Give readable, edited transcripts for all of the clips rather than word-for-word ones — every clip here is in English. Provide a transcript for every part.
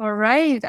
All right.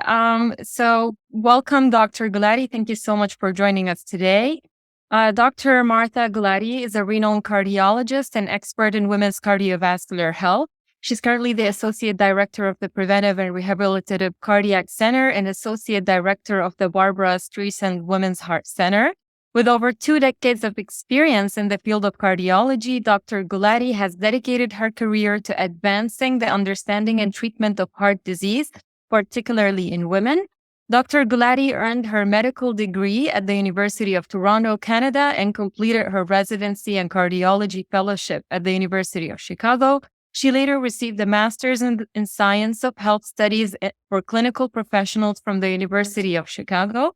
So welcome, Dr. Gulati. Thank you so much for joining us today. Dr. Martha Gulati is a renowned cardiologist and expert in women's cardiovascular health. She's currently the Associate Director of the Preventive and Rehabilitative Cardiac Center and Associate Director of the Barbara Streisand Women's Heart Center. With over 2 decades of experience in the field of cardiology, Dr. Gulati has dedicated her career to advancing the understanding and treatment of heart disease, particularly in women. Dr. Gulati earned her medical degree at the University of Toronto, Canada, and completed her residency and cardiology fellowship at the University of Chicago. She later received a master's in Science of Health Studies for clinical professionals from the University of Chicago.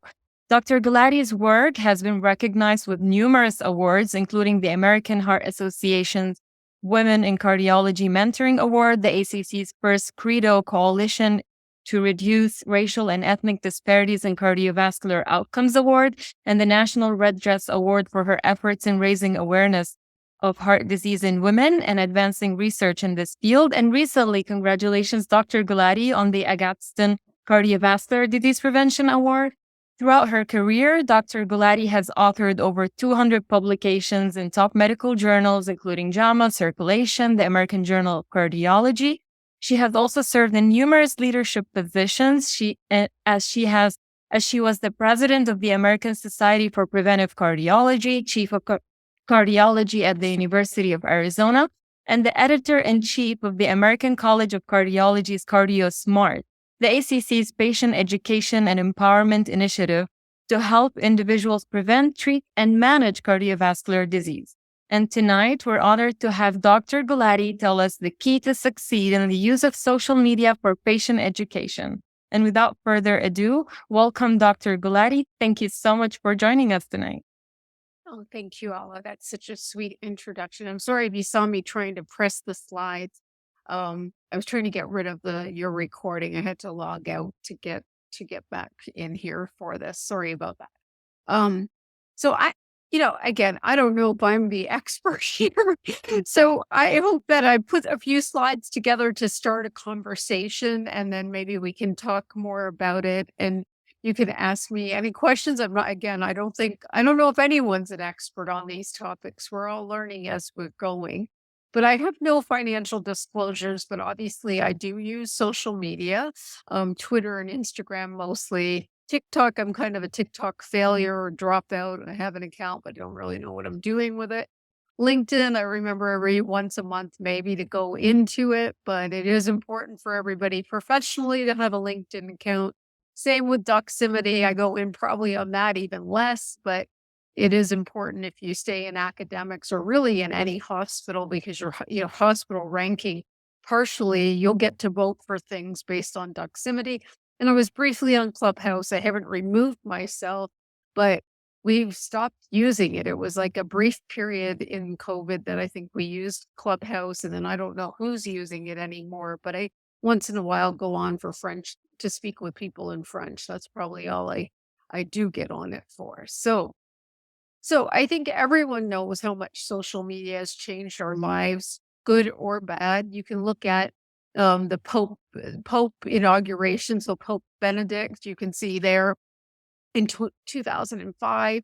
Dr. Gulati's work has been recognized with numerous awards, including the American Heart Association's Women in Cardiology Mentoring Award, the ACC's first Credo Coalition to Reduce Racial and Ethnic Disparities in Cardiovascular Outcomes Award, and the National Red Dress Award for her efforts in raising awareness of heart disease in women and advancing research in this field. And recently, congratulations, Dr. Gulati, on the Agatston Cardiovascular Disease Prevention Award. Throughout her career, Dr. Gulati has authored over 200 publications in top medical journals, including JAMA, Circulation, the American Journal of Cardiology. She has also served in numerous leadership positions. As she was the president of the American Society for Preventive Cardiology, chief of cardiology at the University of Arizona, and the editor-in-chief of the American College of Cardiology's CardioSmart, the ACC's patient education and empowerment initiative to help individuals prevent, treat, and manage cardiovascular disease. And tonight, we're honored to have Dr. Gulati tell us the key to succeed in the use of social media for patient education. And without further ado, welcome, Dr. Gulati. Thank you so much for joining us tonight. Oh, thank you, Alla. That's such a sweet introduction. I'm sorry if you saw me trying to press the slides. I was trying to get rid of your recording. I had to log out to get back in here for this. Sorry about that. So again, I don't know if I'm the expert here. So I hope that I put a few slides together to start a conversation, and then maybe we can talk more about it. And you can ask me any questions. I don't know if anyone's an expert on these topics. We're all learning as we're going. But I have no financial disclosures, but obviously I do use social media, Twitter and Instagram mostly. TikTok, I'm kind of a TikTok failure or dropout. I have an account, but don't really know what I'm doing with it. LinkedIn, I remember every once a month maybe to go into it, but it is important for everybody professionally to have a LinkedIn account. Same with Doximity. I go in probably on that even less, but it is important if you stay in academics or really in any hospital, because your hospital ranking, partially you'll get to vote for things based on Doximity. And I was briefly on Clubhouse. I haven't removed myself, but we've stopped using it. It was like a brief period in COVID that I think we used Clubhouse, and then I don't know who's using it anymore, but I once in a while go on for French to speak with people in French. That's probably all I do get on it for. So I think everyone knows how much social media has changed our lives, good or bad. You can look at the Pope inauguration. So Pope Benedict, you can see there in 2005,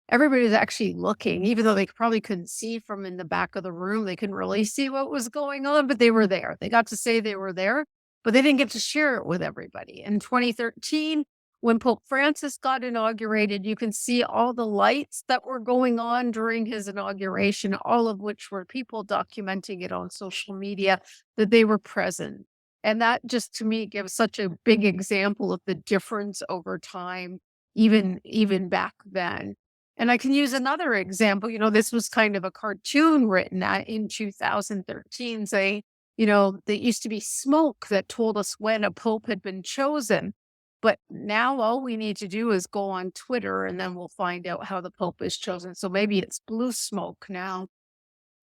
everybody was actually looking, even though they probably couldn't see from in the back of the room. They couldn't really see what was going on, but they were there. They got to say they were there, but they didn't get to share it with everybody. In 2013, when Pope Francis got inaugurated, you can see all the lights that were going on during his inauguration, all of which were people documenting it on social media that they were present. And that just to me gives such a big example of the difference over time, even back then. And I can use another example. This was kind of a cartoon written in 2013 saying, there used to be smoke that told us when a pope had been chosen. But now all we need to do is go on Twitter and then we'll find out how the Pope is chosen. So maybe it's blue smoke now.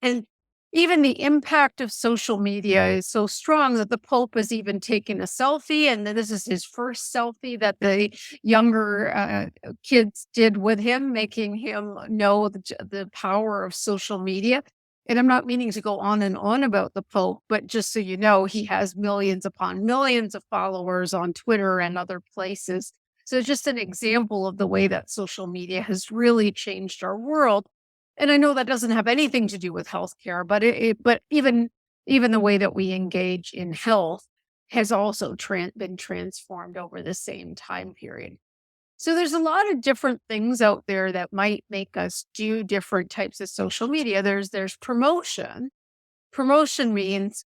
And even the impact of social media is so strong that the Pope has even taken a selfie. And this is his first selfie that the younger kids did with him, making him know the power of social media. And I'm not meaning to go on and on about the Pope, but just so you know, he has millions upon millions of followers on Twitter and other places. So it's just an example of the way that social media has really changed our world. And I know that doesn't have anything to do with healthcare, but but even the way that we engage in health has also been transformed over the same time period. So there's a lot of different things out there that might make us do different types of social media. There's promotion. Promotion means,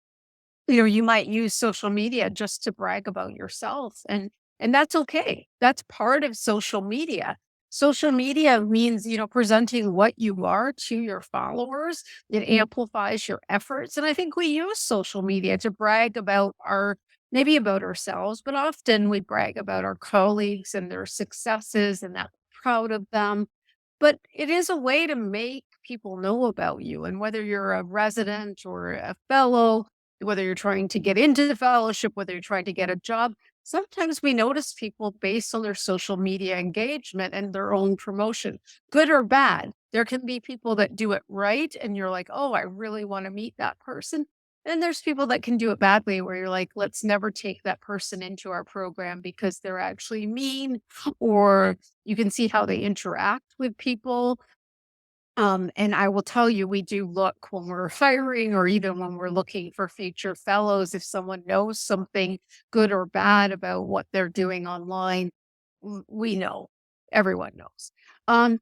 you might use social media just to brag about yourself, and that's okay. That's part of social media. Social media means, presenting what you are to your followers. It amplifies your efforts. And I think we use social media to brag about maybe about ourselves, but often we brag about our colleagues and their successes and that we're proud of them. But it is a way to make people know about you. And whether you're a resident or a fellow, whether you're trying to get into the fellowship, whether you're trying to get a job, sometimes we notice people based on their social media engagement and their own promotion, good or bad. There can be people that do it right, and you're like, oh, I really want to meet that person. And there's people that can do it badly, where you're like, let's never take that person into our program because they're actually mean, or you can see how they interact with people. And I will tell you, we do look when we're hiring or even when we're looking for future fellows, if someone knows something good or bad about what they're doing online, we know. Everyone knows. Um,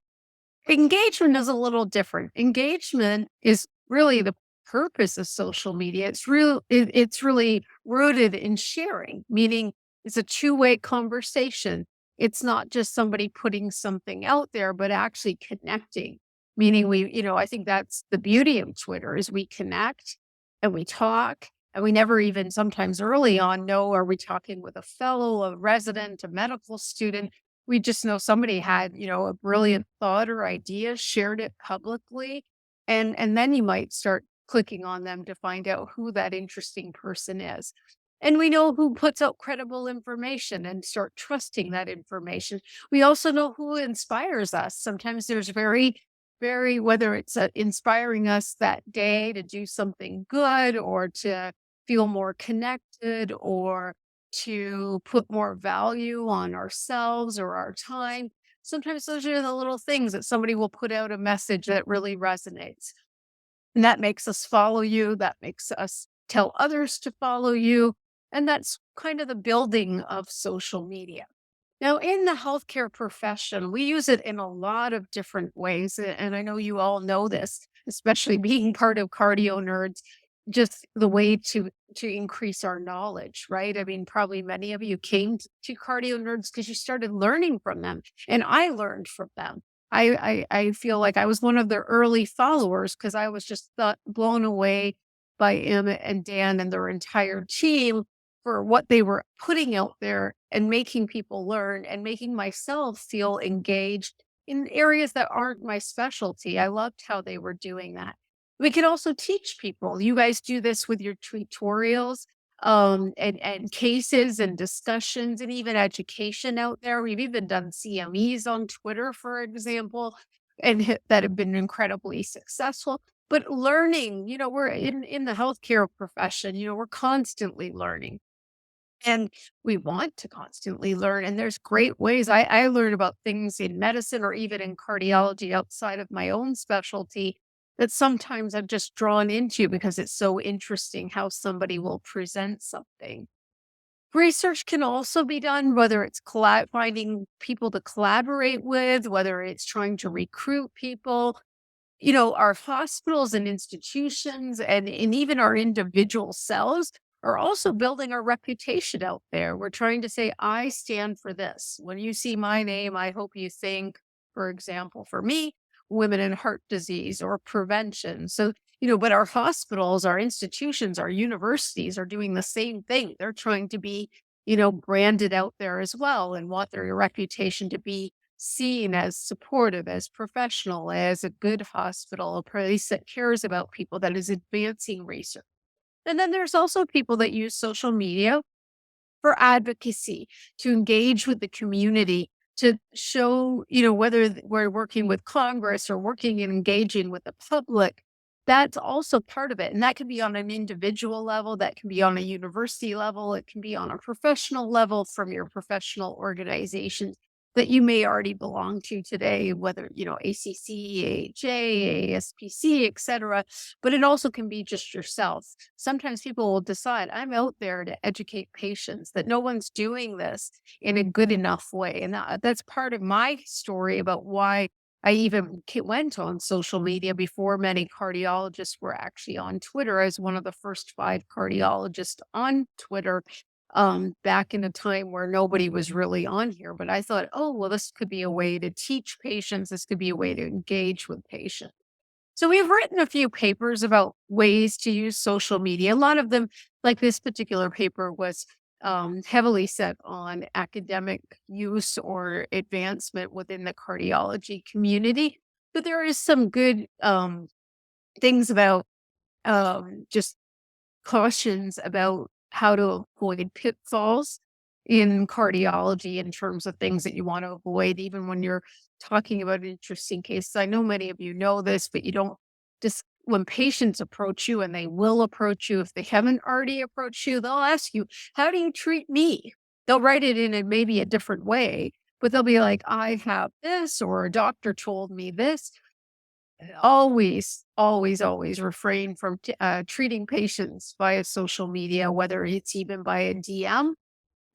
Engagement is a little different. Engagement is really the purpose of social media. It's really rooted in sharing, meaning it's a two-way conversation. It's not just somebody putting something out there, but actually connecting. Meaning I think that's the beauty of Twitter is we connect and we talk and we never even sometimes early on know, are we talking with a fellow, a resident, a medical student? We just know somebody had, a brilliant thought or idea, shared it publicly, and then you might start clicking on them to find out who that interesting person is. And we know who puts out credible information and start trusting that information. We also know who inspires us. Sometimes there's whether it's inspiring us that day to do something good or to feel more connected or to put more value on ourselves or our time. Sometimes those are the little things that somebody will put out a message that really resonates. And that makes us follow you. That makes us tell others to follow you. And that's kind of the building of social media. Now, in the healthcare profession, we use it in a lot of different ways. And I know you all know this, especially being part of CardioNerds, just the way to increase our knowledge, right? I mean, probably many of you came to CardioNerds because you started learning from them. And I learned from them. I feel like I was one of their early followers because I was just blown away by Emmett and Dan and their entire team for what they were putting out there and making people learn and making myself feel engaged in areas that aren't my specialty. I loved how they were doing that. We could also teach people. You guys do this with your tutorials, and cases and discussions and even education out there. We've even done CMEs on Twitter, for example, and that have been incredibly successful. But learning, we're in the healthcare profession, we're constantly learning. And we want to constantly learn. And there's great ways. I learn about things in medicine or even in cardiology outside of my own specialty that sometimes I'm just drawn into because it's so interesting how somebody will present something. Research can also be done, whether it's finding people to collaborate with, whether it's trying to recruit people. Our hospitals and institutions and even our individual selves are also building our reputation out there. We're trying to say, I stand for this. When you see my name, I hope you think, for example, for me, women and heart disease or prevention. So, but our hospitals, our institutions, our universities are doing the same thing. They're trying to be, branded out there as well and want their reputation to be seen as supportive, as professional, as a good hospital, a place that cares about people, that is advancing research. And then there's also people that use social media for advocacy, to engage with the community, to show, whether we're working with Congress or working and engaging with the public, that's also part of it. And that can be on an individual level, that can be on a university level, it can be on a professional level from your professional organizations that you may already belong to today, whether, ACC, AHA, ASPC, etc. But it also can be just yourself. Sometimes people will decide, I'm out there to educate patients, that no one's doing this in a good enough way. And that's part of my story about why I even went on social media before many cardiologists were actually on Twitter. As one of the first 5 cardiologists on Twitter, back in a time where nobody was really on here. But I thought, oh, well, this could be a way to teach patients. This could be a way to engage with patients. So we've written a few papers about ways to use social media. A lot of them, like this particular paper, was heavily set on academic use or advancement within the cardiology community. But there is some good things about just cautions about how to avoid pitfalls in cardiology in terms of things that you want to avoid, even when you're talking about interesting cases. I know many of you know this, but you don't just when patients approach you, and they will approach you if they haven't already approached you, they'll ask you, how do you treat me? They'll write it in maybe a different way, but they'll be like, I have this, or a doctor told me this. Always, always, always refrain from treating patients via social media, whether it's even by a DM.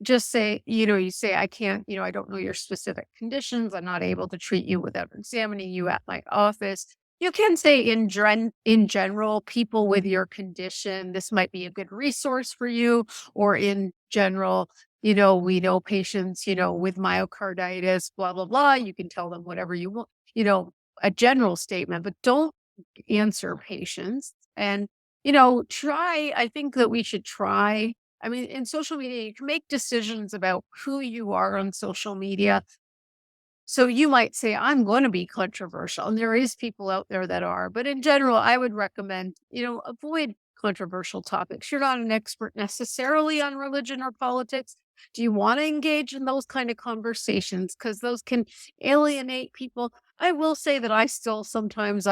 Just say, you say, I can't, I don't know your specific conditions. I'm not able to treat you without examining you at my office. You can say in general, people with your condition, this might be a good resource for you, or in general, we know patients, with myocarditis, blah, blah, blah. You can tell them whatever you want, a general statement, but don't answer patients. And, I think that we should try. I mean, in social media, you can make decisions about who you are on social media. So you might say, I'm going to be controversial. And there is people out there that are. But in general, I would recommend, avoid controversial topics. You're not an expert necessarily on religion or politics. Do you want to engage in those kind of conversations? Because those can alienate people. I will say that I still sometimes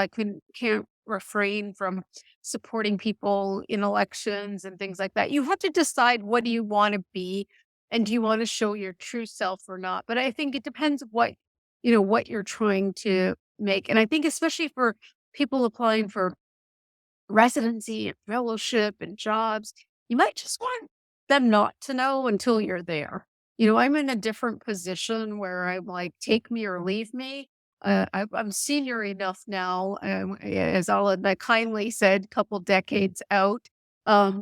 can't refrain from supporting people in elections and things like that. You have to decide, what do you want to be, and do you want to show your true self or not? But I think it depends what you're trying to make. And I think especially for people applying for residency and fellowship and jobs, you might just want them not to know until you're there. I'm in a different position where I'm like, take me or leave me. I'm senior enough now, as Alana kindly said, couple decades out.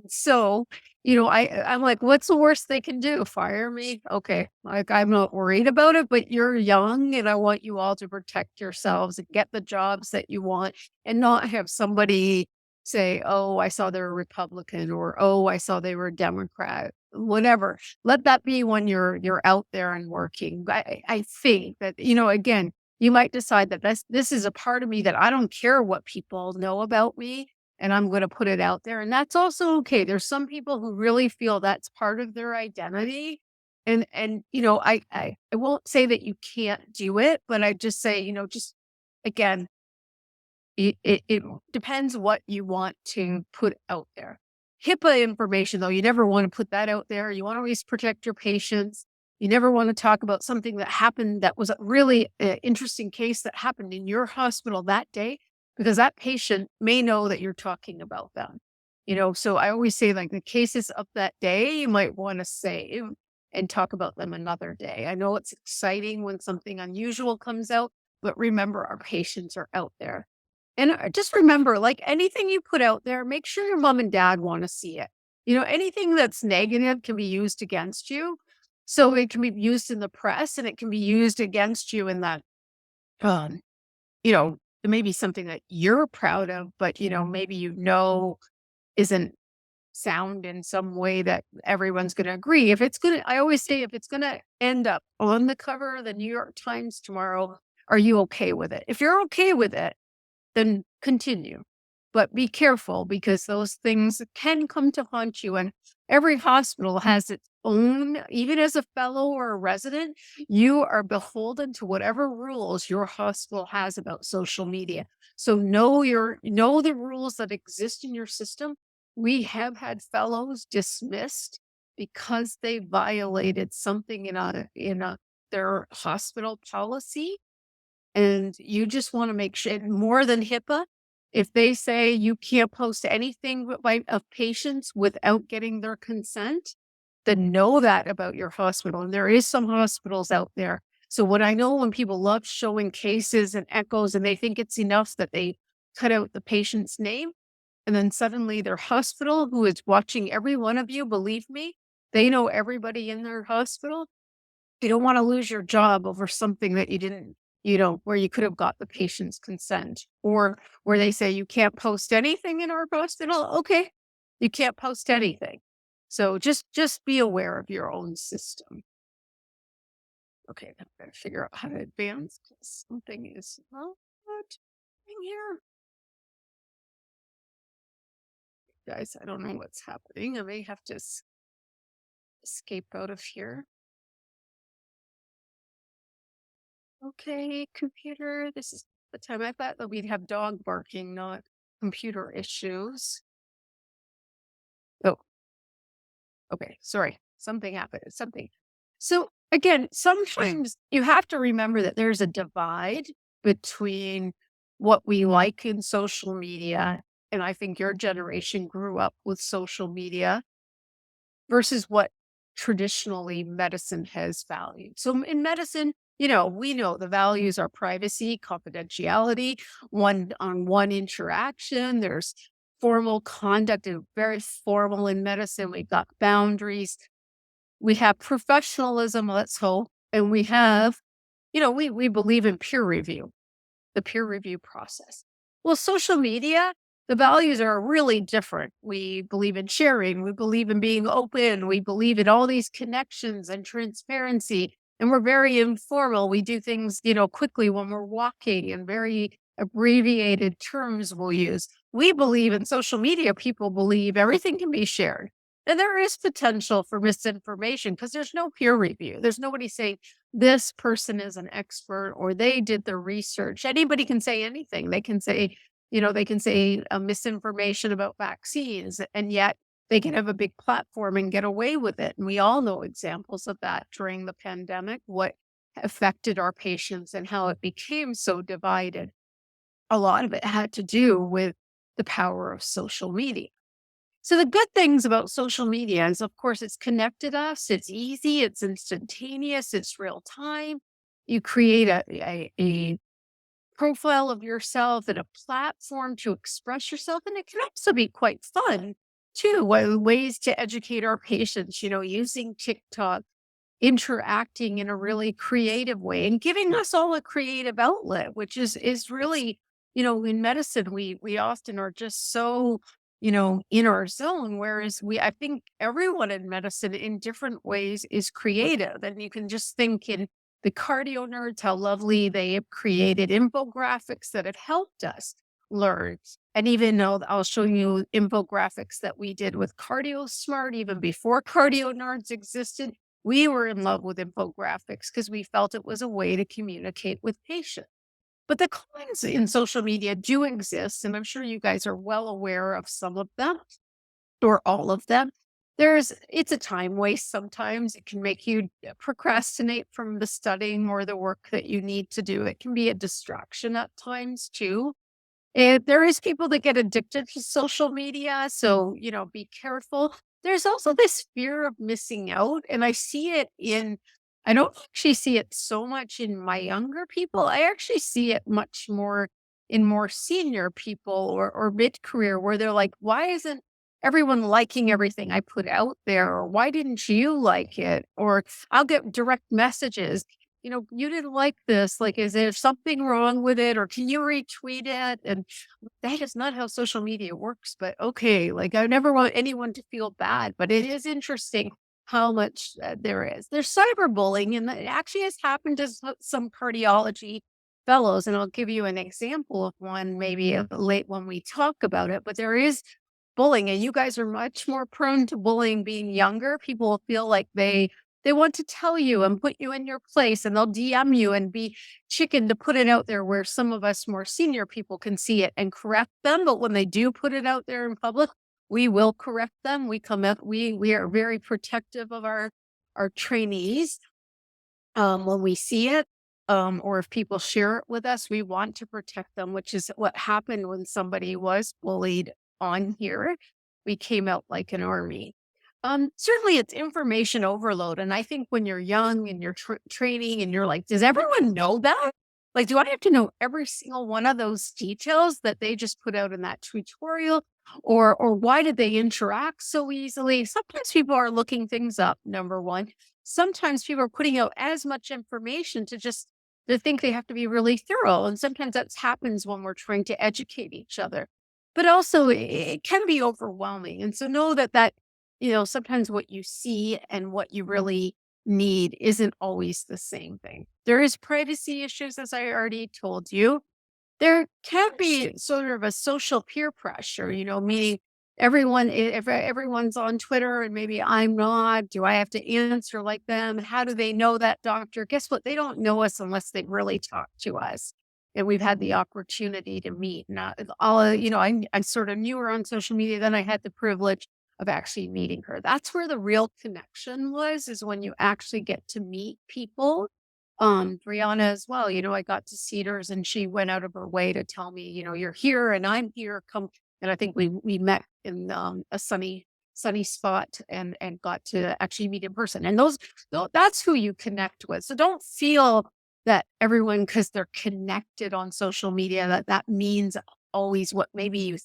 So I'm like, what's the worst they can do? Fire me? Okay, like, I'm not worried about it. But you're young, and I want you all to protect yourselves and get the jobs that you want, and not have somebody say, "Oh, I saw they're a Republican," or, "Oh, I saw they were a Democrat," whatever. Let that be when you're out there and working. I think that, again, you might decide that this is a part of me that I don't care what people know about me, and I'm gonna put it out there, and that's also okay. There's some people who really feel that's part of their identity, and, I won't say that you can't do it, but I just say, just again, it depends what you want to put out there. HIPAA information, though, you never want to put that out there. You want to always protect your patients. You never want to talk about something that happened that was a really interesting case that happened in your hospital that day, because that patient may know that you're talking about them. So I always say, like, the cases of that day, you might want to save and talk about them another day. I know it's exciting when something unusual comes out, but remember, our patients are out there. And just remember, like anything you put out there, make sure your mom and dad want to see it. Anything that's negative can be used against you. So it can be used in the press, and it can be used against you in that, um, it may be something that you're proud of, but, maybe, isn't sound in some way that everyone's going to agree. I always say, if it's going to end up on the cover of the New York Times tomorrow, are you okay with it? If you're okay with it, then continue. But be careful, because those things can come to haunt you. And every hospital has its own, even as a fellow or a resident, you are beholden to whatever rules your hospital has about social media. So know the rules that exist in your system. We have had fellows dismissed because they violated something in their hospital policy, and you just want to make sure more than HIPAA. If they say you can't post anything of patients without getting their consent, then know that about your hospital. And there is some hospitals out there. So what I know, when people love showing cases and echoes and they think it's enough that they cut out the patient's name, and then suddenly their hospital, who is watching every one of you, believe me, they know everybody in their hospital. You don't want to lose your job over something that you didn't, where you could have got the patient's consent, or where they say you can't post anything in our hospital. Okay, you can't post anything. So just be aware of your own system. Okay, I'm going to figure out how to advance because something is not happening here. Guys, I don't know what's happening. I may have to escape out of here. Okay, computer, this is the time. I thought that we'd have dog barking, not computer issues. Oh, okay. Sorry. Something happened. Something. So again, sometimes you have to remember that there's a divide between what we like in social media. And I think your generation grew up with social media versus what traditionally medicine has valued. So in medicine, we know the values are privacy, confidentiality, one-on-one interaction. There's formal conduct, and very formal in medicine. We've got boundaries. We have professionalism, let's hope. And we have, we believe in peer review, the peer review process. Well, social media, the values are really different. We believe in sharing. We believe in being open. We believe in all these connections and transparency. And we're very informal. We do things, quickly when we're walking, and very abbreviated terms we'll use. We believe in social media. People believe everything can be shared. And there is potential for misinformation because there's no peer review. There's nobody saying, this person is an expert or they did the research. Anybody can say anything. They can say, misinformation about vaccines, and yet they can have a big platform and get away with it. And we all know examples of that during the pandemic, what affected our patients and how it became so divided. A lot of it had to do with the power of social media. So the good things about social media is, of course, it's connected us. It's easy. It's instantaneous. It's real time. You create a profile of yourself and a platform to express yourself. And it can also be quite fun too. Ways to educate our patients, using TikTok, interacting in a really creative way and giving us all a creative outlet, which is really, in medicine, we often are just so, in our zone. Whereas I think everyone in medicine in different ways is creative. And you can just think in the CardioNerds, how lovely they have created infographics that have helped us learn. And even though I'll show you infographics that we did with CardioSmart, even before CardioNerds existed, we were in love with infographics because we felt it was a way to communicate with patients. But the cons in social media do exist, and I'm sure you guys are well aware of some of them or all of them. It's a time waste sometimes. It can make you procrastinate from the studying or the work that you need to do. It can be a distraction at times too. And there is people that get addicted to social media. So, be careful. There's also this fear of missing out. And I don't actually see it so much in my younger people. I actually see it much more in more senior people or mid career, where they're like, why isn't everyone liking everything I put out there? Or why didn't you like it? Or I'll get direct messages. You didn't like this. Like, is there something wrong with it? Or can you retweet it? And that is not how social media works. But okay, like, I never want anyone to feel bad. But it is interesting how much there is. There's cyberbullying, and that actually has happened to some cardiology fellows. And I'll give you an example of one maybe late when we talk about it. But there is bullying, and you guys are much more prone to bullying being younger. People feel like they want to tell you and put you in your place, and they'll DM you and be chicken to put it out there, where some of us more senior people can see it and correct them. But when they do put it out there in public, we will correct them. We come up, we are very protective of our trainees when we see it, or if people share it with us, we want to protect them, which is what happened when somebody was bullied on here. We came out like an army. Certainly, it's information overload. And I think when you're young and you're training and you're like, does everyone know that? Like, do I have to know every single one of those details that they just put out in that tutorial? Or why did they interact so easily? Sometimes people are looking things up, number one. Sometimes people are putting out as much information to think they have to be really thorough. And sometimes that happens when we're trying to educate each other. But also it can be overwhelming. And so know that sometimes what you see and what you really need isn't always the same thing. There is privacy issues, as I already told you. There can be sort of a social peer pressure, meaning if everyone's on Twitter and maybe I'm not, do I have to answer like them? How do they know that doctor? Guess what? They don't know us unless they really talk to us. And we've had the opportunity to meet. Not all, I sort of knew her on social media. Then I had the privilege of actually meeting her. That's where the real connection was, is when you actually get to meet people. Brianna as well, I got to see hers and she went out of her way to tell me, you're here and I'm here. Come. And I think we met in a sunny spot and got to actually meet in person. And that's who you connect with. So don't feel that everyone, because they're connected on social media, that means always what maybe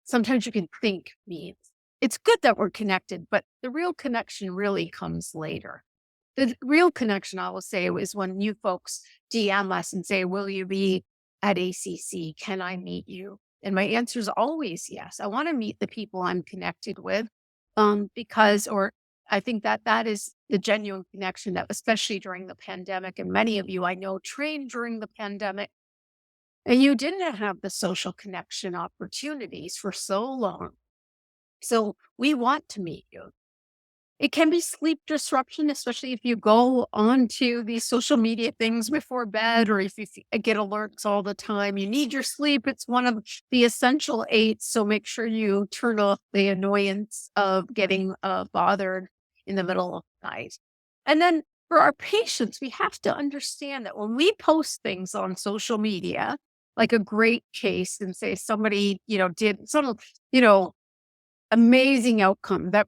sometimes you can think means. It's good that we're connected, but the real connection really comes later. The real connection, I will say, is when you folks DM us and say, will you be at ACC? Can I meet you? And my answer is always yes. I want to meet the people I'm connected with, or I think that is the genuine connection that, especially during the pandemic, and many of you I know trained during the pandemic, and you didn't have the social connection opportunities for so long. So we want to meet you. It can be sleep disruption, especially if you go onto these social media things before bed, or if you get alerts all the time. You need your sleep. It's one of the essential eight. So make sure you turn off the annoyance of getting bothered in the middle of the night. And then for our patients, we have to understand that when we post things on social media, like a great case, and say somebody, did some, you know, amazing outcome that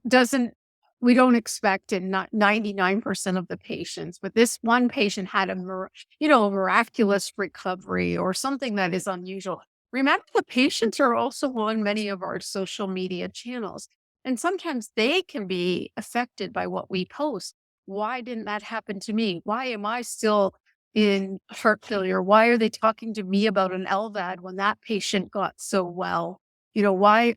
we don't expect in not 99% of the patients, but this one patient had a miraculous recovery or something that is unusual. Remember, the patients are also on many of our social media channels, and sometimes they can be affected by what we post. Why didn't that happen to me? Why am I still in heart failure? Why are they talking to me about an LVAD when that patient got so well? Why,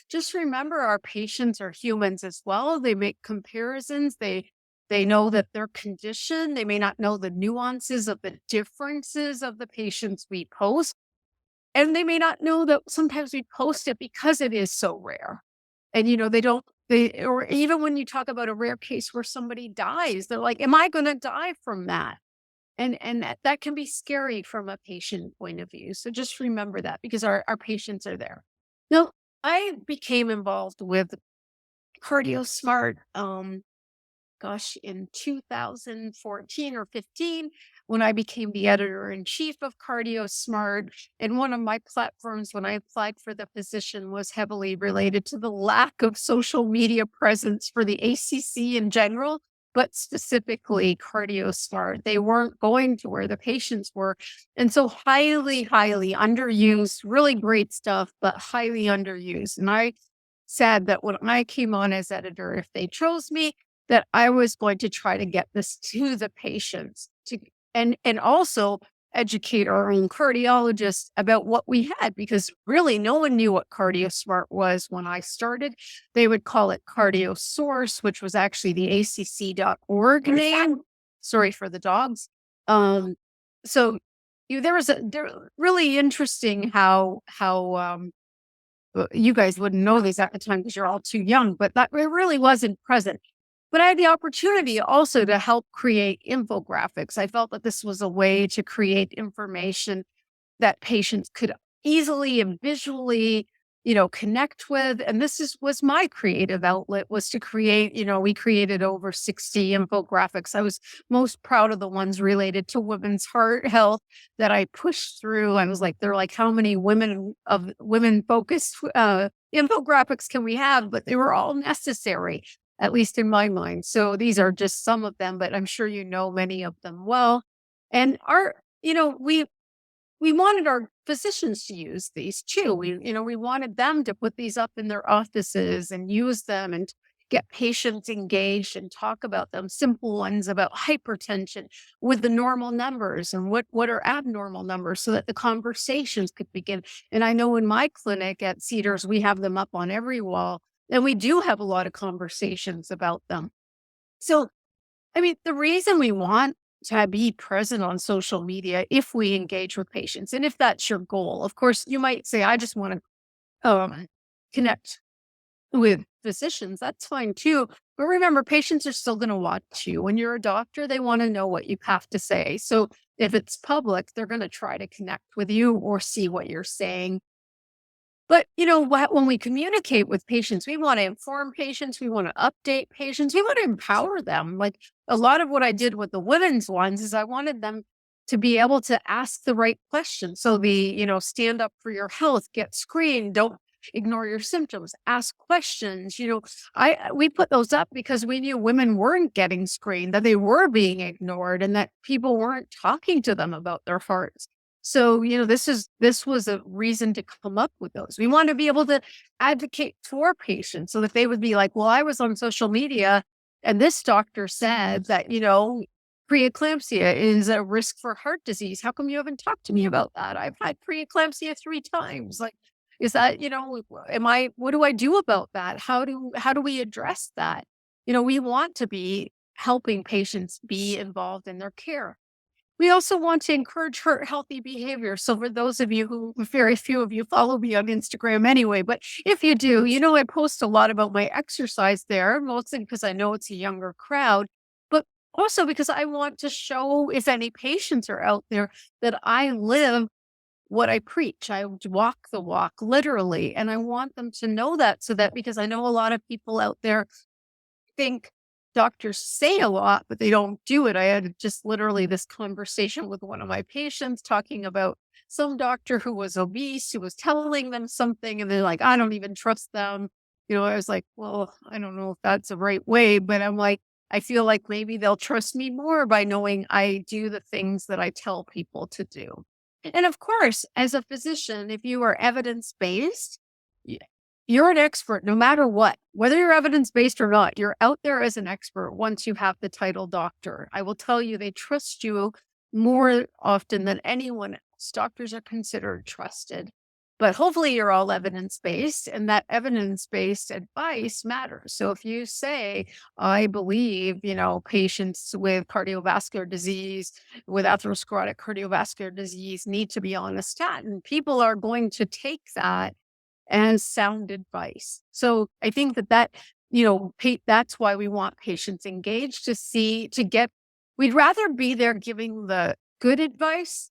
just remember, our patients are humans as well. They make comparisons. They know that their condition, they may not know the nuances of the differences of the patients we post. And they may not know that sometimes we post it because it is so rare. And or even when you talk about a rare case where somebody dies, they're like, am I going to die from that? And that can be scary from a patient point of view. So just remember that, because our patients are there. Now, I became involved with CardioSmart, in 2014 or 15, when I became the editor in chief of CardioSmart. And one of my platforms when I applied for the position was heavily related to the lack of social media presence for the ACC in general, but specifically CardioSmart. They weren't going to where the patients were. And so highly, highly underused, really great stuff, but highly underused. And I said that when I came on as editor, if they chose me, that I was going to try to get this to the patients and also educate our own cardiologists about what we had, because really no one knew what CardioSmart was when I started. They would call it CardioSource, which was actually the acc.org name. Sorry for the dogs. So there was really interesting how you guys wouldn't know these at the time because you're all too young, but that it really wasn't present. But I had the opportunity also to help create infographics. I felt that this was a way to create information that patients could easily and visually, connect with. And this was my creative outlet, was to create, we created over 60 infographics. I was most proud of the ones related to women's heart health that I pushed through. I was like, they're like, how many women focused infographics can we have? But they were all necessary, at least in my mind. So these are just some of them, but I'm sure you know many of them well. And we wanted our physicians to use these too. We wanted them to put these up in their offices and use them and get patients engaged and talk about them. Simple ones about hypertension with the normal numbers and what are abnormal numbers, so that the conversations could begin. And I know in my clinic at Cedars, we have them up on every wall, and we do have a lot of conversations about them. So I mean, the reason we want to be present on social media, if we engage with patients, and if that's your goal, of course, you might say, I just want to connect with physicians. That's fine too. But remember, patients are still going to watch you. When you're a doctor, they want to know what you have to say. So if it's public, they're going to try to connect with you or see what you're saying. But when we communicate with patients, we want to inform patients, we want to update patients, we want to empower them. Like, a lot of what I did with the women's ones is I wanted them to be able to ask the right questions. So stand up for your health, get screened, don't ignore your symptoms, ask questions. We put those up because we knew women weren't getting screened, that they were being ignored, and that people weren't talking to them about their hearts. So, this was a reason to come up with those. We want to be able to advocate for patients so that they would be like, well, I was on social media and this doctor said that, preeclampsia is a risk for heart disease. How come you haven't talked to me about that? I've had preeclampsia 3 times. Like, is that, what do I do about that? How do we address that? We want to be helping patients be involved in their care. We also want to encourage healthy behavior. So for those of you who, very few of you follow me on Instagram anyway, but if you do, I post a lot about my exercise there, mostly because I know it's a younger crowd, but also because I want to show, if any patients are out there, that I live what I preach. I walk the walk literally. And I want them to know that, so that, because I know a lot of people out there think doctors say a lot, but they don't do it. I had just literally this conversation with one of my patients talking about some doctor who was obese, who was telling them something, and they're like, I don't even trust them. I was like, well, I don't know if that's the right way, but I'm like, I feel like maybe they'll trust me more by knowing I do the things that I tell people to do. And of course, as a physician, if you are evidence based, you're an expert no matter what, whether you're evidence based or not. You're out there as an expert once you have the title doctor. I will tell you, they trust you more often than anyone else. Doctors are considered trusted. But hopefully, you're all evidence based, and that evidence based advice matters. So if you say, I believe, patients with cardiovascular disease, with atherosclerotic cardiovascular disease, need to be on a statin, people are going to take that and sound advice. So I think that's why we want patients engaged, we'd rather be there giving the good advice.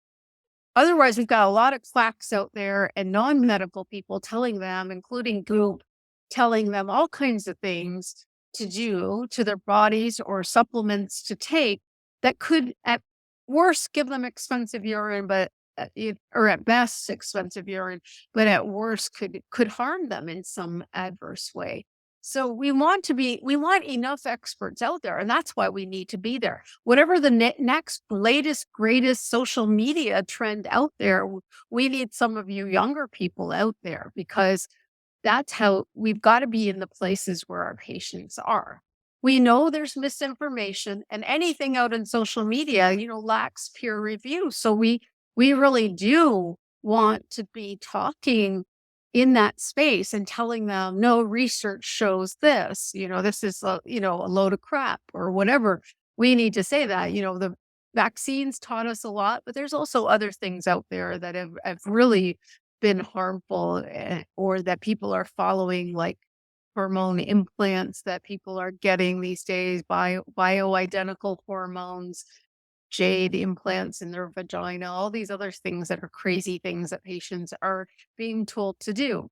Otherwise, we've got a lot of quacks out there and non-medical people telling them, including Goop, telling them all kinds of things to do to their bodies or supplements to take that could, at worst, give them expensive urine, but or at best expensive urine, but at worst could harm them in some adverse way. So we want enough experts out there, and that's why we need to be there. Whatever the next latest, greatest social media trend out there, we need some of you younger people out there, because that's how we've got to be in the places where our patients are. We know there's misinformation, and anything out in social media, lacks peer review. So we really do want to be talking in that space and telling them, no, research shows this, this is a load of crap or whatever. We need to say that. The vaccines taught us a lot, but there's also other things out there that have really been harmful, or that people are following, like hormone implants that people are getting these days, bioidentical hormones, jade implants in their vagina, all these other things that are crazy things that patients are being told to do.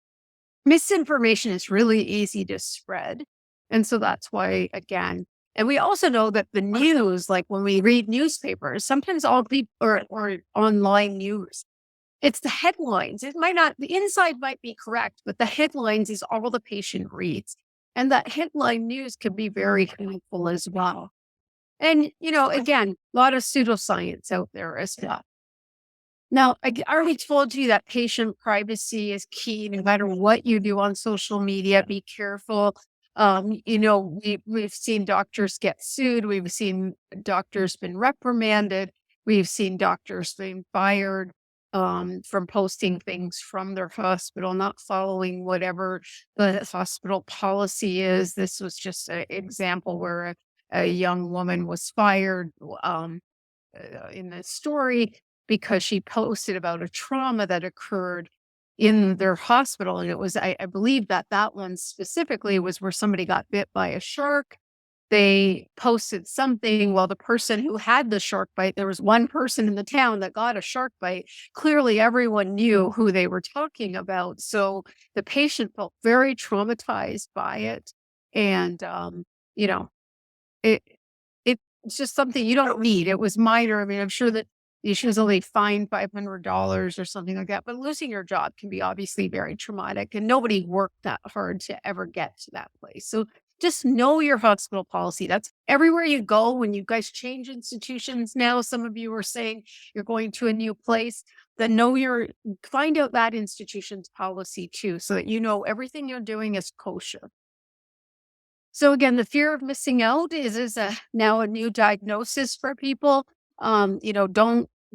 Misinformation is really easy to spread. And so that's why, again, and we also know that the news, like when we read newspapers, sometimes all people or online news, it's the headlines. It might not, the inside might be correct, but the headlines is all the patient reads. And that headline news can be very harmful as well. And, again, a lot of pseudoscience out there as well. Now, I already told you that patient privacy is key no matter what you do on social media. Be careful. We've seen doctors get sued. We've seen doctors been reprimanded. We've seen doctors being fired from posting things from their hospital, not following whatever the hospital policy is. This was just an example where a young woman was fired. In the story because she posted about a trauma that occurred in their hospital. And it was, I believe that that one specifically was where somebody got bit by a shark. They posted something. Well, the person who had the shark bite, there was one person in the town that got a shark bite. Clearly, everyone knew who they were talking about. So the patient felt very traumatized by it. And, you know, it, it's just something you don't need. It was minor. I mean, I'm sure that she was only fined $500 or something like that, but losing your job can be obviously very traumatic, and nobody worked that hard to ever get to that place. So just know your hospital policy. That's everywhere you go. When you guys change institutions now, some of you are saying you're going to a new place, then find out that institution's policy too, so that you know everything you're doing is kosher. So again, the fear of missing out is now a new diagnosis for people.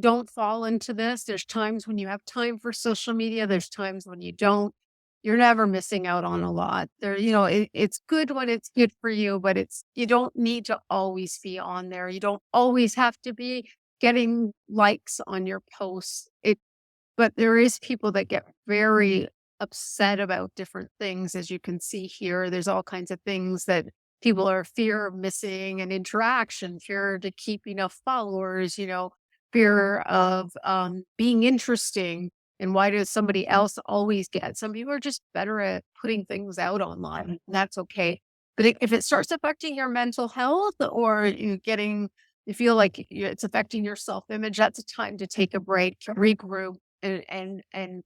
Don't fall into this. There's times when you have time for social media. There's times when you don't. You're never missing out on a lot. It's good when it's good for you, but you don't need to always be on there. You don't always have to be getting likes on your posts. But there is people that get very upset about different things, as you can see here. There's all kinds of things that people are fear of missing an interaction, fear to keep enough followers, fear of being interesting. And why does somebody else always get? Some people are just better at putting things out online. And that's okay. But if it starts affecting your mental health, or you feel like it's affecting your self image, that's a time to take a break, to regroup, and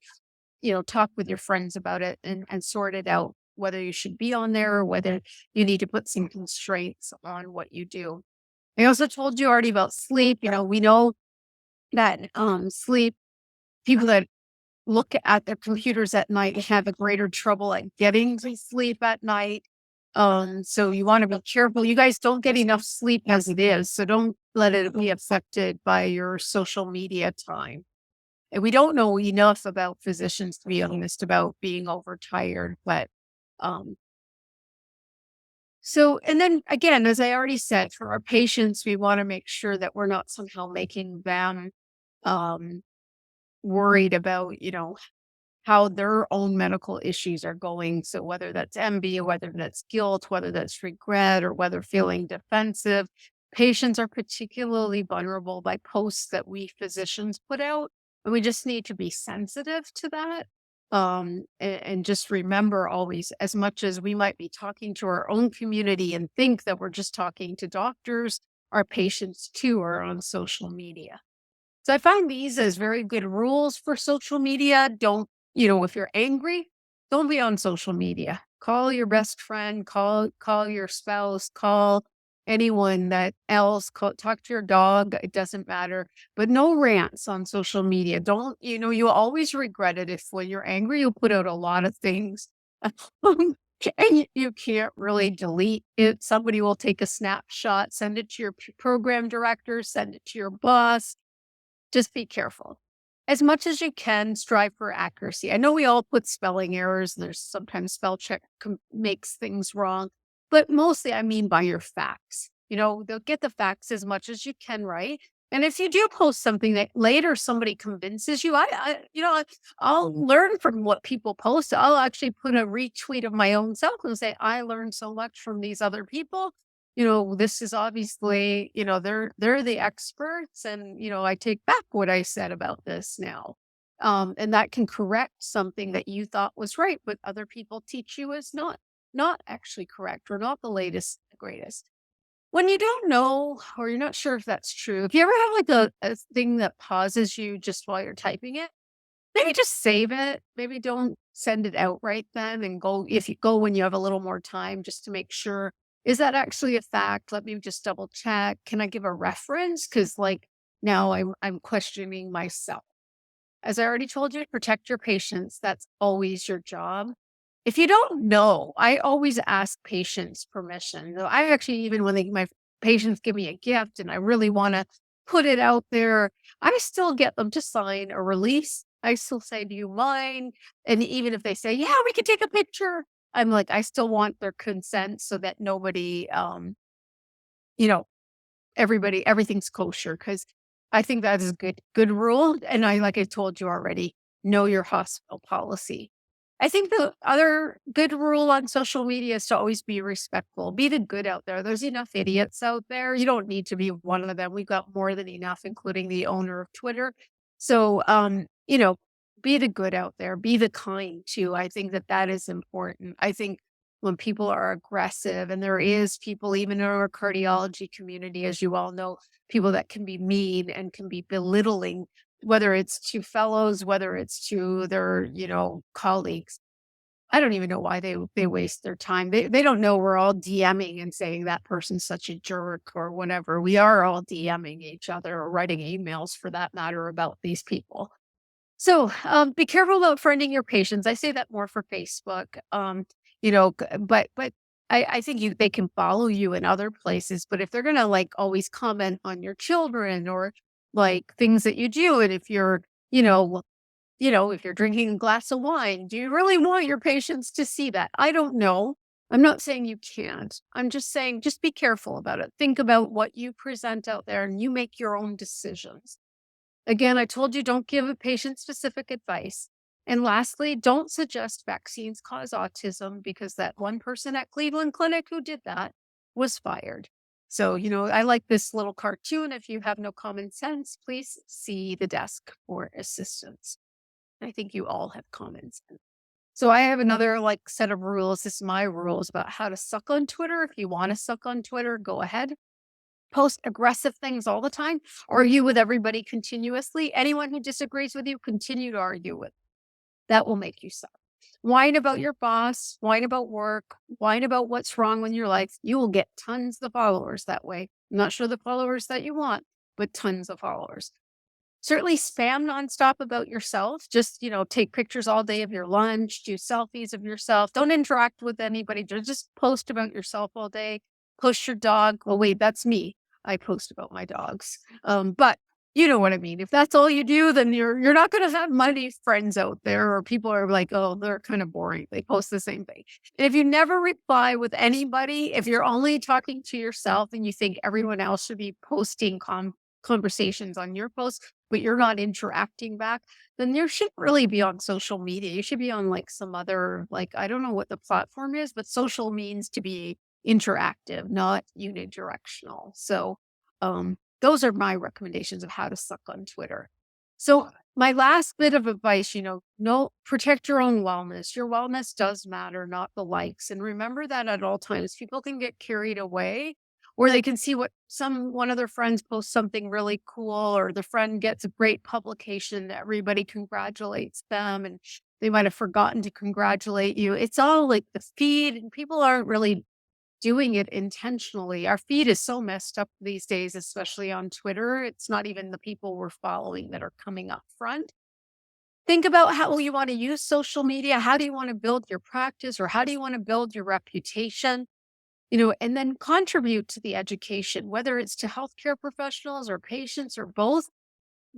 talk with your friends about it, and sort it out, whether you should be on there or whether you need to put some constraints on what you do. I also told you already about sleep. We know that sleep, people that look at their computers at night have a greater trouble at getting to sleep at night. So you want to be careful. You guys don't get enough sleep as it is, so don't let it be affected by your social media time. And we don't know enough about physicians, to be honest, about being overtired. But um, and then again, as I already said, for our patients, we want to make sure that we're not somehow making them um, worried about, how their own medical issues are going. So whether that's envy, whether that's guilt, whether that's regret, or whether feeling defensive, patients are particularly vulnerable by posts that we physicians put out. And we just need to be sensitive to that. And just remember always, as much as we might be talking to our own community and think that we're just talking to doctors, our patients too are on social media. So I find these as very good rules for social media. Don't, if you're angry, don't be on social media. Call your best friend, call your spouse, call anyone that else, talk to your dog. It doesn't matter, but no rants on social media. Don't, you always regret it. If when you're angry, you put out a lot of things. And you can't really delete it. Somebody will take a snapshot, send it to your program director, send it to your boss. Just be careful. As much as you can, strive for accuracy. I know we all put spelling errors, and there's sometimes spell check makes things wrong, but mostly I mean by your facts. They'll get the facts as much as you can right, And if you do post something that later somebody convinces you, I'll learn from what people post. I'll actually put a retweet of my own self and say, I learned so much from these other people. This is obviously, they're the experts, and I take back what I said about this now. And that can correct something that you thought was right, but other people teach you is not actually correct, or not the latest, the greatest. When you don't know, or you're not sure if that's true, if you ever have like a thing that pauses you just while you're typing it, maybe just save it. Maybe don't send it out right then, and go, if you go when you have a little more time, just to make sure, is that actually a fact? Let me just double check. Can I give a reference? Because like now I'm questioning myself. As I already told you, protect your patients. That's always your job. If you don't know, I always ask patients permission. Though I actually, even when my patients give me a gift and I really want to put it out there, I still get them to sign a release. I still say, do you mind? And even if they say, yeah, we can take a picture, I'm like, I still want their consent so that nobody, you know, everything's kosher, because I think that is a good rule, and like I told you already, know your hospital policy. I think the other good rule on social media is to always be respectful, be the good out there. There's enough idiots out there. You don't need to be one of them. We've got more than enough, including the owner of Twitter. So, be the good out there, be the kind too. I think that is important. I think when people are aggressive, and there is people even in our cardiology community, as you all know, people that can be mean and can be belittling, whether it's to fellows, whether it's to their, colleagues. I don't even know why they waste their time. They don't know we're all DMing and saying that person's such a jerk or whatever. We are all DMing each other, or writing emails for that matter, about these people. So, be careful about friending your patients. I say that more for Facebook. But I think they can follow you in other places. But if they're gonna like always comment on your children, or like things that you do, and if you're, if you're drinking a glass of wine, do you really want your patients to see that? I don't know. I'm not saying you can't. I'm just saying, just be careful about it. Think about what you present out there, and you make your own decisions. Again, I told you, don't give a patient specific advice. And lastly, don't suggest vaccines cause autism, because that one person at Cleveland Clinic who did that was fired. So, I like this little cartoon. If you have no common sense, please see the desk for assistance. I think you all have common sense. So I have another like set of rules. This is my rules about how to suck on Twitter. If you want to suck on Twitter, go ahead. Post aggressive things all the time, argue with everybody continuously. Anyone who disagrees with you, continue to argue with. That will make you suck. Whine about your boss, whine about work, whine about what's wrong with your life. You will get tons of followers that way. I'm not sure the followers that you want, but tons of followers. Certainly spam nonstop about yourself. Just, take pictures all day of your lunch, do selfies of yourself. Don't interact with anybody. Just post about yourself all day. Post your dog. Oh, wait, that's me. I post about my dogs. But you know what I mean. If that's all you do, then you're not going to have many friends out there, or people are like, oh, they're kind of boring. They post the same thing. And if you never reply with anybody, if you're only talking to yourself and you think everyone else should be posting conversations on your post, but you're not interacting back, then you shouldn't really be on social media. You should be on like some other, like, I don't know what the platform is, but social means to be interactive, not unidirectional. So, those are my recommendations of how to suck on Twitter. So, my last bit of advice, no, protect your own wellness. Your wellness does matter, not the likes. And remember that at all times. People can get carried away, or they can see one of their friends posts something really cool, or the friend gets a great publication that everybody congratulates them, and they might have forgotten to congratulate you. It's all like the feed, and people aren't really doing it intentionally. Our feed is so messed up these days, especially on Twitter. It's not even the people we're following that are coming up front. Think about how you want to use social media. How do you want to build your practice, or how do you want to build your reputation? And then contribute to the education, whether it's to healthcare professionals or patients or both.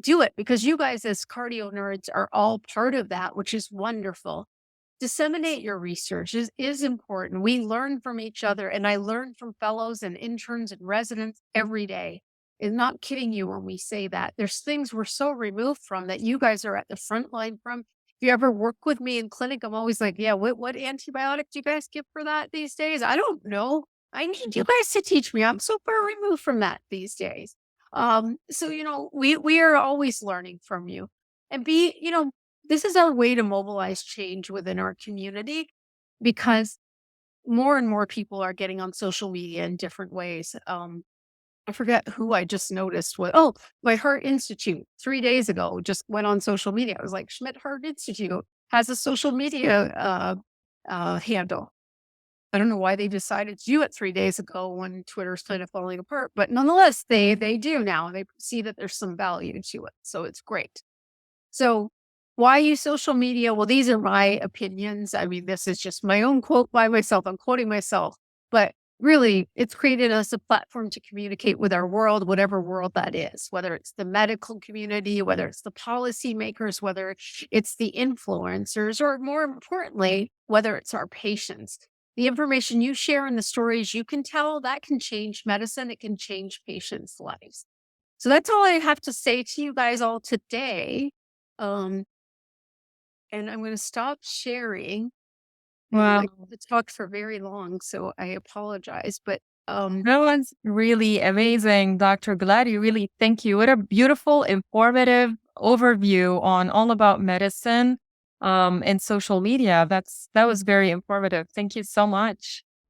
Do it, because you guys as cardio nerds are all part of that, which is wonderful. Disseminate your research is important. We learn from each other, and I learn from fellows and interns and residents every day. is not kidding you when we say that. There's things we're so removed from that you guys are at the front line from. If you ever work with me in clinic, I'm always like, yeah, what antibiotic do you guys give for that these days? I don't know. I need you guys to teach me. I'm so far removed from that these days. So we are always learning from you. And this is our way to mobilize change within our community because more and more people are getting on social media in different ways. I forget who I just noticed my Heart Institute 3 days ago just went on social media. I was like, Schmidt Heart Institute has a social media handle. I don't know why they decided to do it 3 days ago when Twitter's kind of falling apart, but nonetheless, they do now. They see that there's some value to it, so it's great. So, why use social media? Well, these are my opinions. I mean, this is just my own quote by myself. I'm quoting myself, but really, it's created us a platform to communicate with our world, whatever world that is, whether it's the medical community, whether it's the policymakers, whether it's the influencers, or more importantly, whether it's our patients. The information you share and the stories you can tell that can change medicine, it can change patients' lives. So that's all I have to say to you guys all today. Um, and I'm going to stop sharing. I Wow. could talk for very long, so I apologize. But That was really amazing, Dr. Gulati. Really, thank you. What a beautiful, informative overview on all about medicine and social media. That was very informative. Thank you so much.